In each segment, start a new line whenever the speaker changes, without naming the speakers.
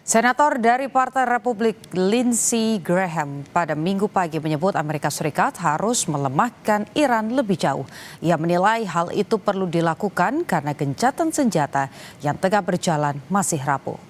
Senator dari Partai Republik Lindsey Graham pada Minggu pagi menyebut Amerika Serikat harus melemahkan Iran lebih jauh. Ia menilai hal itu perlu dilakukan karena gencatan senjata yang tengah berjalan masih rapuh.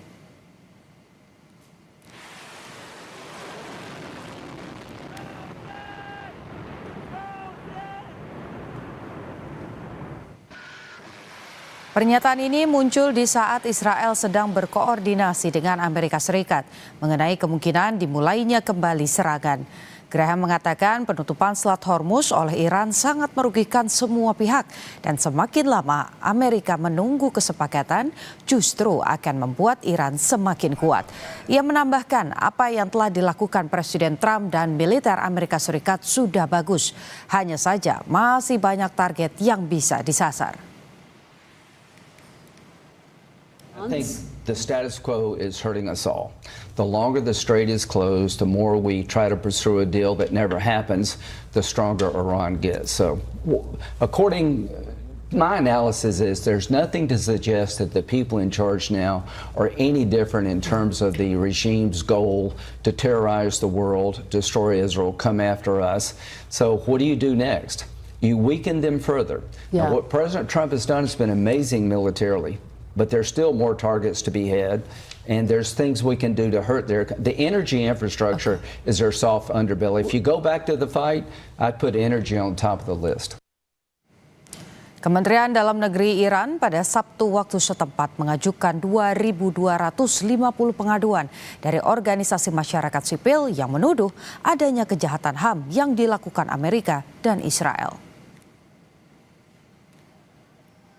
Pernyataan ini muncul di saat Israel sedang berkoordinasi dengan Amerika Serikat mengenai kemungkinan dimulainya kembali serangan. Graham mengatakan penutupan Selat Hormuz oleh Iran sangat merugikan semua pihak dan semakin lama Amerika menunggu kesepakatan justru akan membuat Iran semakin kuat. Ia menambahkan apa yang telah dilakukan Presiden Trump dan militer Amerika Serikat sudah bagus. Hanya saja masih banyak target yang bisa disasar.
I think the status quo is hurting us all. The longer the strait is closed, the more we try to pursue a deal that never happens, the stronger Iran gets. So, my analysis is there's nothing to suggest that the people in charge now are any different in terms of the regime's goal to terrorize the world, destroy Israel, come after us. So what do you do next? You weaken them further.
Yeah.
Now, what President Trump has done has been amazing militarily. But there's still more targets to be had, and there's things we can do to hurt the energy infrastructure is their soft underbelly. If you go back to the fight, I'd put energy on top of the list.
Kementerian Dalam Negeri Iran pada Sabtu waktu setempat mengajukan 2.250 pengaduan dari organisasi masyarakat sipil yang menuduh adanya kejahatan HAM yang dilakukan Amerika dan Israel.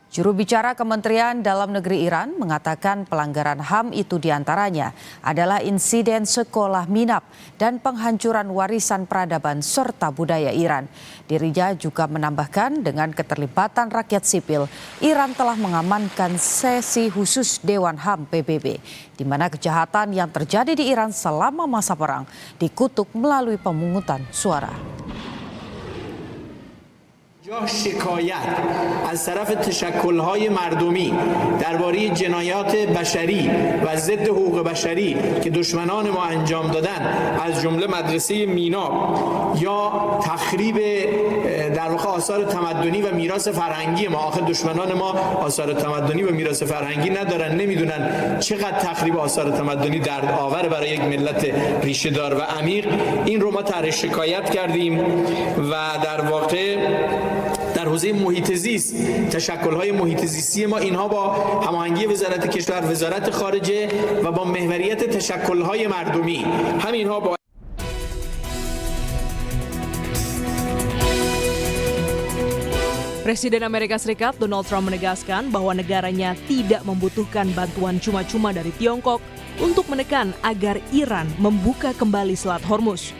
Juru bicara Kementerian Dalam Negeri Iran mengatakan pelanggaran HAM itu diantaranya adalah insiden sekolah minap dan penghancuran warisan peradaban serta budaya Iran. Dirinya juga menambahkan dengan keterlibatan rakyat sipil, Iran telah mengamankan sesi khusus Dewan HAM PBB, di mana kejahatan yang terjadi di Iran selama masa perang dikutuk melalui pemungutan suara.
شکایت از طرف تشکل‌های مردمی درباره جنایات بشری و ضد حقوق بشری که دشمنان ما انجام دادن از جمله مدرسه میناب یا تخریب در واقع آثار تمدنی و میراث فرهنگی ما. آخه دشمنان ما آثار تمدنی و میراث فرهنگی ندارن، نمیدونن چقدر تخریب آثار تمدنی دردآور برای یک ملت ریشه دار و عمیق. این رو ما طرح شکایت کردیم و در واقع در حوزه محیط زیست تشکل‌های محیط زیستی ما اینها با هماهنگی وزارت کشور، وزارت خارجه و با محوریت تشکل‌های مردمی همینها با
Presiden Amerika Serikat Donald Trump menegaskan bahwa negaranya tidak membutuhkan bantuan cuma-cuma dari Tiongkok untuk menekan agar Iran membuka kembali Selat Hormuz.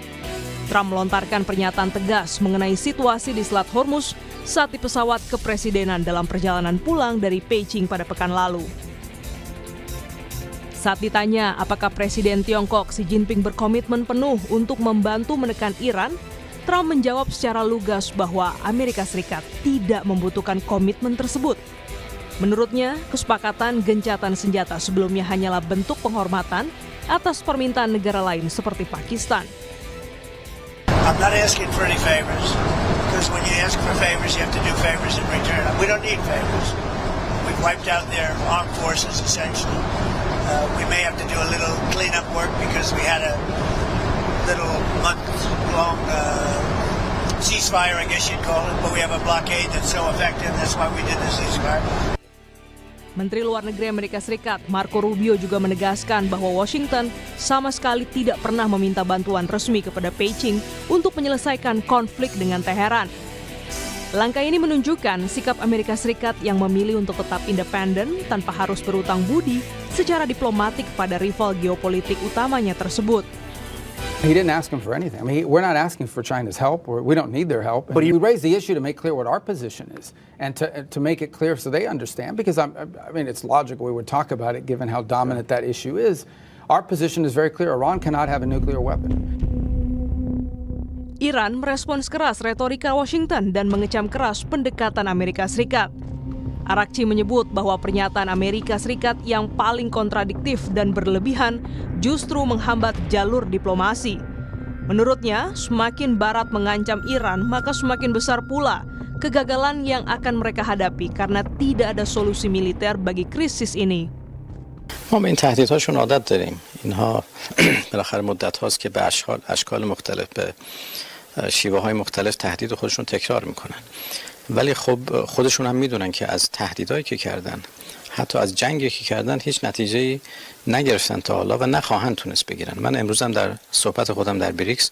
Trump melontarkan pernyataan tegas mengenai situasi di Selat Hormuz saat di pesawat kepresidenan dalam perjalanan pulang dari Beijing pada pekan lalu. Saat ditanya apakah Presiden Tiongkok Xi Jinping berkomitmen penuh untuk membantu menekan Iran, Trump menjawab secara lugas bahwa Amerika Serikat tidak membutuhkan komitmen tersebut. Menurutnya, kesepakatan gencatan senjata sebelumnya hanyalah bentuk penghormatan atas permintaan negara lain seperti Pakistan.
I'm not asking for any favors, because when you ask for favors, you have to do favors in return. We don't need favors. We've wiped out their armed forces, essentially. We may have to do a little cleanup work because we had a little month-long ceasefire, I guess you'd call it, but we have a blockade that's so effective, that's why we did the ceasefire.
Menteri Luar Negeri Amerika Serikat Marco Rubio juga menegaskan bahwa Washington sama sekali tidak pernah meminta bantuan resmi kepada Beijing untuk menyelesaikan konflik dengan Teheran. Langkah ini menunjukkan sikap Amerika Serikat yang memilih untuk tetap independen tanpa harus berutang budi secara diplomatik pada rival geopolitik utamanya tersebut.
He didn't ask him for anything. I mean, we're not asking for China's help. We don't need their help. But we raised the issue to make clear what our position is and to make it clear so they understand. Because, I mean, it's logical we would talk about it given how dominant that issue is. Our position is very clear. Iran cannot have a nuclear weapon.
Iran merespons keras retorika Washington dan mengecam keras pendekatan Amerika Serikat. Arakci menyebut bahwa pernyataan Amerika Serikat yang paling kontradiktif dan berlebihan justru menghambat jalur diplomasi. Menurutnya, semakin Barat mengancam Iran, maka semakin besar pula kegagalan yang akan mereka hadapi karena tidak ada solusi militer bagi krisis ini.
ما به این تهدیدهاشون عادت داریم. اینها بالاخره مدت هاست که به اشکال مختلف به شیوه های مختلف تهدید خودشون تکرار میکنن. ولی خب خودشون هم میدونن که از تهدیدهایی که کردن، حتی از جنگی که کردن، هیچ نتیجه‌ای نگرفتن تا حالا و نخواهند تونست بگیرن. من امروز هم در صحبت خودم در بریکس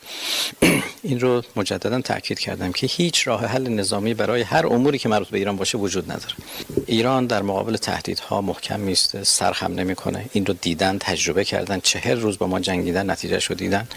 این رو مجددا تاکید کردم که هیچ راه حل نظامی برای هر اموری که مربوط به ایران باشه وجود نداره. ایران در مقابل تهدیدها محکم میسته، سرخم نمیکنه. این رو دیدن، تجربه کردن، 40 روز با ما جنگیدن، نتیجهش رو دیدن.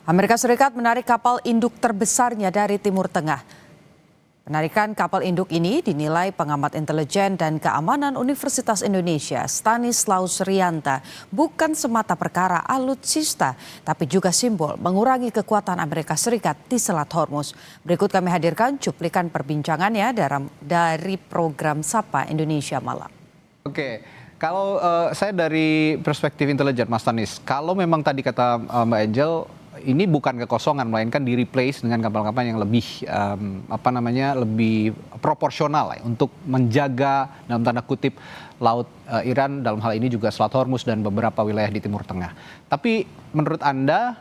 Amerika Serikat menarik kapal induk terbesarnya dari Timur Tengah. Penarikan kapal induk ini dinilai pengamat intelijen dan keamanan Universitas Indonesia Stanislaus Rianta bukan semata perkara alutsista, tapi juga simbol mengurangi kekuatan Amerika Serikat di Selat Hormuz. Berikut kami hadirkan cuplikan perbincangannya dari program Sapa Indonesia Malam.
Oke, kalau saya dari perspektif intelijen, Mas Stanis, kalau memang tadi kata Mbak Angel, ini bukan kekosongan, melainkan di-replace dengan kapal-kapal yang lebih lebih proporsional ya, untuk menjaga dalam tanda kutip laut Iran, dalam hal ini juga Selat Hormuz dan beberapa wilayah di Timur Tengah. Tapi menurut Anda,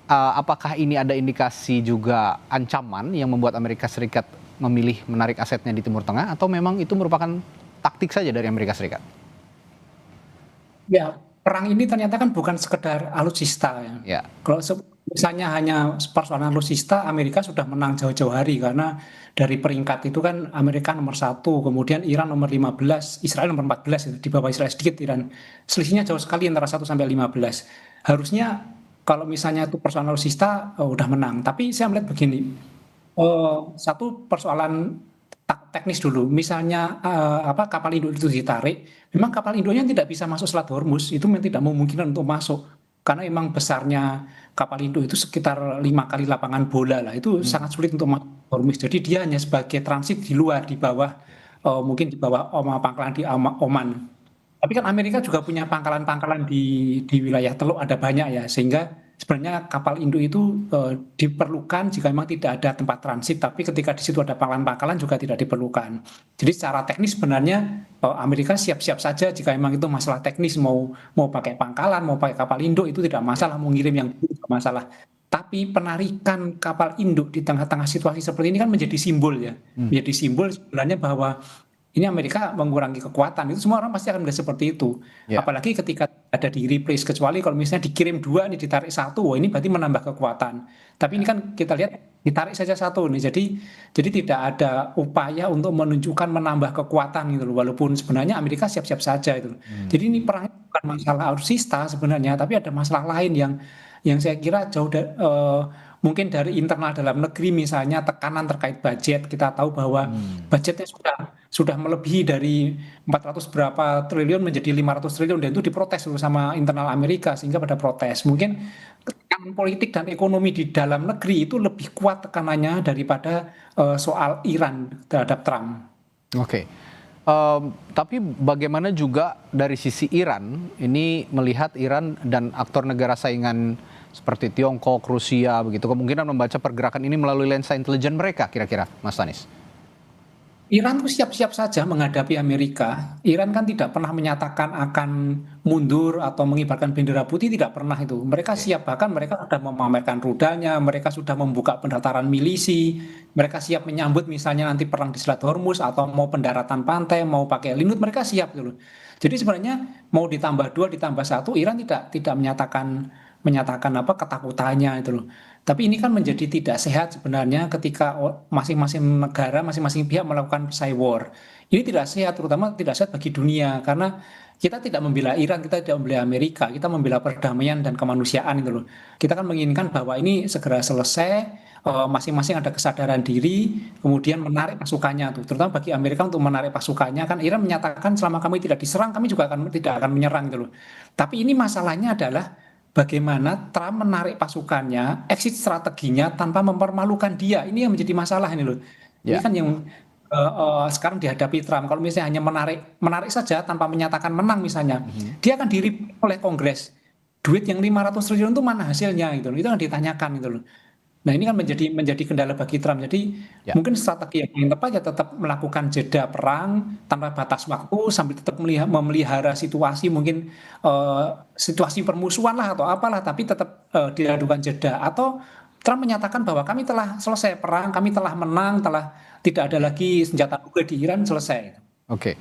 apakah ini ada indikasi juga ancaman yang membuat Amerika Serikat memilih menarik asetnya di Timur Tengah, atau memang itu merupakan taktik saja dari Amerika Serikat?
Ya, perang ini ternyata kan bukan sekedar alutsista ya.
Ya.
Kalau misalnya hanya persoalan alutsista, Amerika sudah menang jauh-jauh hari, karena dari peringkat itu kan Amerika nomor 1, kemudian Iran nomor 15, Israel nomor 14, di bawah Israel sedikit Iran. Selisihnya jauh sekali antara 1 sampai 15. Harusnya kalau misalnya itu persoalan alutsista udah menang. Tapi saya melihat begini, satu persoalan teknis dulu. Misalnya kapal induk itu ditarik, memang kapal induknya tidak bisa masuk Selat Hormuz, itu memang tidak memungkinkan untuk masuk. Karena memang besarnya kapal induk itu sekitar 5 kali lapangan bola lah, itu sangat sulit untuk masuk Hormuz. Jadi dia hanya sebagai transit di luar, di bawah, mungkin di bawah pangkalan di Oman. Tapi kan Amerika juga punya pangkalan-pangkalan di wilayah Teluk, ada banyak ya, sehingga sebenarnya kapal induk itu diperlukan jika memang tidak ada tempat transit, tapi ketika di situ ada pangkalan-pangkalan juga tidak diperlukan. Jadi secara teknis sebenarnya Amerika siap-siap saja jika memang itu masalah teknis, mau pakai pangkalan, mau pakai kapal induk, itu tidak masalah, mau ngirim yang tidak masalah. Tapi penarikan kapal induk di tengah-tengah situasi seperti ini kan menjadi simbol ya, menjadi simbol sebenarnya bahwa ini Amerika mengurangi kekuatan. Itu semua orang pasti akan melihat seperti itu. Yeah. Apalagi ketika ada di replace, kecuali kalau misalnya dikirim 2, ini ditarik 1, wah ini berarti menambah kekuatan. Tapi ini kan kita lihat ditarik saja 1 nih. Jadi tidak ada upaya untuk menunjukkan menambah kekuatan gitu loh. Walaupun sebenarnya Amerika siap-siap saja itu. Jadi ini perang bukan masalah alutsista sebenarnya, tapi ada masalah lain yang saya kira jauh mungkin dari internal dalam negeri, misalnya tekanan terkait budget. Kita tahu bahwa budgetnya sudah melebihi dari 400 berapa triliun menjadi 500 triliun, dan itu diprotes sama internal Amerika, sehingga pada protes. Mungkin tekanan politik dan ekonomi di dalam negeri itu lebih kuat tekanannya daripada soal Iran terhadap Trump.
Oke. Tapi bagaimana juga dari sisi Iran, ini melihat Iran dan aktor negara saingan seperti Tiongkok, Rusia, begitu, kemungkinan membaca pergerakan ini melalui lensa intelijen mereka, kira-kira, Mas Stanis?
Iran tuh siap-siap saja menghadapi Amerika. Iran kan tidak pernah menyatakan akan mundur atau mengibarkan bendera putih, tidak pernah itu. Mereka siap, bahkan mereka sudah memamerkan rudalnya, mereka sudah membuka pendaftaran milisi, mereka siap menyambut misalnya nanti perang di Selat Hormuz atau mau pendaratan pantai, mau pakai linut, mereka siap gitu loh. Jadi sebenarnya mau ditambah 2, ditambah 1, Iran tidak menyatakan apa ketakutannya itu loh. Tapi ini kan menjadi tidak sehat sebenarnya ketika masing-masing negara, masing-masing pihak melakukan cyber war. Ini tidak sehat, terutama tidak sehat bagi dunia karena kita tidak membela Iran, kita tidak membela Amerika, kita membela perdamaian dan kemanusiaan itu loh. Kita kan menginginkan bahwa ini segera selesai, masing-masing ada kesadaran diri, kemudian menarik pasukannya tuh. Terutama bagi Amerika untuk menarik pasukannya kan Iran menyatakan selama kami tidak diserang, kami juga tidak akan menyerang gitu loh. Tapi ini masalahnya adalah bagaimana Trump menarik pasukannya, exit strateginya tanpa mempermalukan dia. Ini yang menjadi masalah ini loh. Ini kan yang sekarang dihadapi Trump. Kalau misalnya hanya menarik saja tanpa menyatakan menang misalnya, dia akan diribut oleh Kongres. Duit yang 500 triliun itu mana hasilnya gitu loh. Itu yang ditanyakan gitu loh. Nah ini kan menjadi kendala bagi Trump. Jadi mungkin strategi yang paling tepat ya tetap melakukan jeda perang tanpa batas waktu sambil tetap memelihara situasi mungkin situasi permusuhan lah atau apalah, tapi tetap dilakukan jeda. Atau Trump menyatakan bahwa kami telah selesai perang, kami telah menang, telah tidak ada lagi senjata nuklir di Iran, selesai.
Oke.